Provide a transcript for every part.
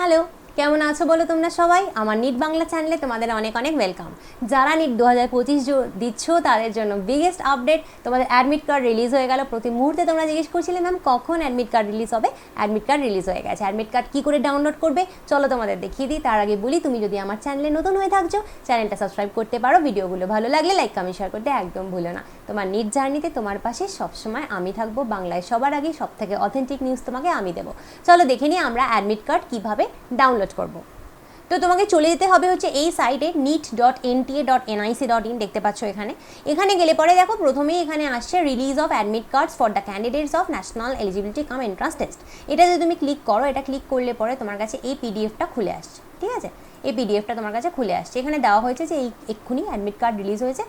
Hello, কেমন আছো বলো তোমরা সবাই? আমার নিট বাংলা চ্যানেলে তোমাদের অনেক অনেক ওয়েলকাম। যারা নিট 2025 দিচ্ছ তাদের জন্য বিগেস্ট আপডেট, তোমাদের অ্যাডমিট কার্ড রিলিজ হয়ে গেল। প্রতি মুহূর্তে তোমরা জিজ্ঞেস করছিলে ম্যাম কখন অ্যাডমিট কার্ড রিলিজ হবে। অ্যাডমিট কার্ড রিলিজ হয়ে গেছে। অ্যাডমিট কার্ড কী করে ডাউনলোড করবে চলো তোমাদের দেখিয়ে দিই। তার আগে বলি, তুমি যদি আমার চ্যানেলে নতুন হয়ে থাকছো চ্যানেলটা সাবস্ক্রাইব করতে পারো। ভিডিওগুলো ভালো লাগলে লাইক কমেন্ট শেয়ার করতে একদম ভুলো না। তোমার নিট জার্নিতে তোমার পাশে সবসময় আমি থাকবো। বাংলায় সবার আগে সবথেকে অথেন্টিক নিউজ তোমাকে আমি দেবো। চলো দেখে নিই আমরা অ্যাডমিট কার্ড কীভাবে ডাউনলোড করবো। তো তোমাকে চলে যেতে হবে হচ্ছে এই সাইটে neet.nta.nic.in দেখতে পাচ্ছ এখানে গেলে পরে দেখো প্রথমেই এখানে আসছে release of admit cards for the candidates of national eligibility come entrance test. এটা যদি তুমি ক্লিক করো, এটা ক্লিক করলে পরে তোমার কাছে এই পিডিএফটা খুলে আসছে। ঠিক আছে, এই পিডিএফটা তোমার কাছে খুলে আসছে। এখানে দেওয়া হয়েছে যে এই এক্ষুনি অ্যাডমিট কার্ড রিলিজ হয়েছে,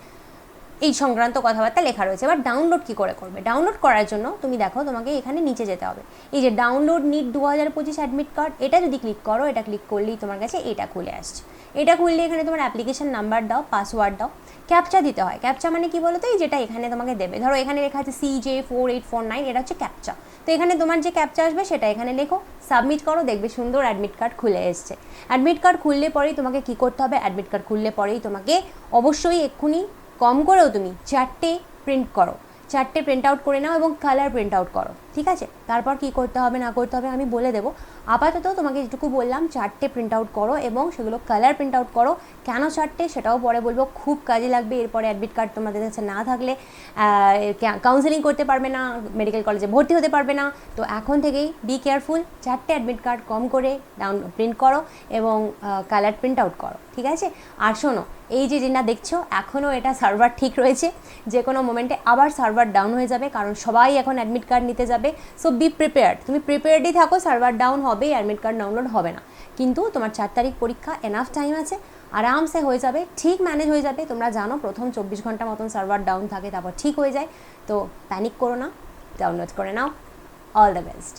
এই সংক্রান্ত কথাবার্তা লেখা রয়েছে। এবার ডাউনলোড কী করে করবে? ডাউনলোড করার জন্য তুমি দেখো তোমাকে এখানে নিচে যেতে হবে। এই যে ডাউনলোড নিট 2025 অ্যাডমিট কার্ড, এটা যদি ক্লিক করো, এটা ক্লিক করলেই তোমার কাছে এটা খুলে আসছে। এটা খুললে এখানে তোমার অ্যাপ্লিকেশন নাম্বার দাও, পাসওয়ার্ড দাও, ক্যাপচা দিতে হয়। ক্যাপচা মানে কি বলো তো, এই যেটা এখানে তোমাকে দেবে। ধরো এখানে লেখা আছে CJ4849, এটা হচ্ছে ক্যাপচা। তো এখানে তোমার যে ক্যাপচা আসবে সেটা এখানে লেখো, সাবমিট করো, দেখবে সুন্দর অ্যাডমিট কার্ড খুলে এসছে। অ্যাডমিট কার্ড খুললে পরেই তোমাকে কী করতে হবে? অ্যাডমিট কার্ড খুললে পরেই তোমাকে অবশ্যই এক্ষুনি কম করেও তুমি 4টে প্রিন্ট করো, 4টে প্রিন্ট আউট করে নাও এবং কালার প্রিন্ট আউট করো। ঠিক আছে, তারপর কি করতে হবে না করতে হবে আমি বলে দেবো। আপাতত তোমাকে যেটুকু বললাম, 4টে প্রিন্ট আউট করো এবং সেগুলো কালার প্রিন্ট আউট করো। কেন 4টে সেটাও পরে বলবো, খুব কাজে লাগবে। এরপরে অ্যাডমিট কার্ড তোমাদের কাছে না থাকলে কাউন্সেলিং করতে পারবে না, মেডিকেল কলেজে ভর্তি হতে পারবে না। তো এখন থেকেই বি কেয়ারফুল, 4টে অ্যাডমিট কার্ড কম করে প্রিন্ট করো এবং কালার প্রিন্ট আউট করো। ঠিক আছে, আর শোনো, এই যে না দেখছো এখনও এটা সার্ভার ঠিক রয়েছে, যে কোনো মোমেন্টে আবার সার্ভার ডাউন হয়ে যাবে, কারণ সবাই এখন অ্যাডমিট কার্ড নিতে যাবে। সো বি প্রিপেয়ার্ড, তুমি প্রিপেয়ার্ডই থাকো। সার্ভার ডাউন হবে, অ্যাডমিট কার্ড ডাউনলোড হবে না, কিন্তু তোমার 4 তারিখ পরীক্ষা, এনাফ টাইম আছে, আরামসে হয়ে যাবে, ঠিক ম্যানেজ হয়ে যাবে। তোমরা জানো প্রথম 24 ঘন্টা মতন সার্ভার ডাউন থাকে, তারপর ঠিক হয়ে যায়। তো প্যানিক করো না, ডাউনলোড করে নাও। All the best.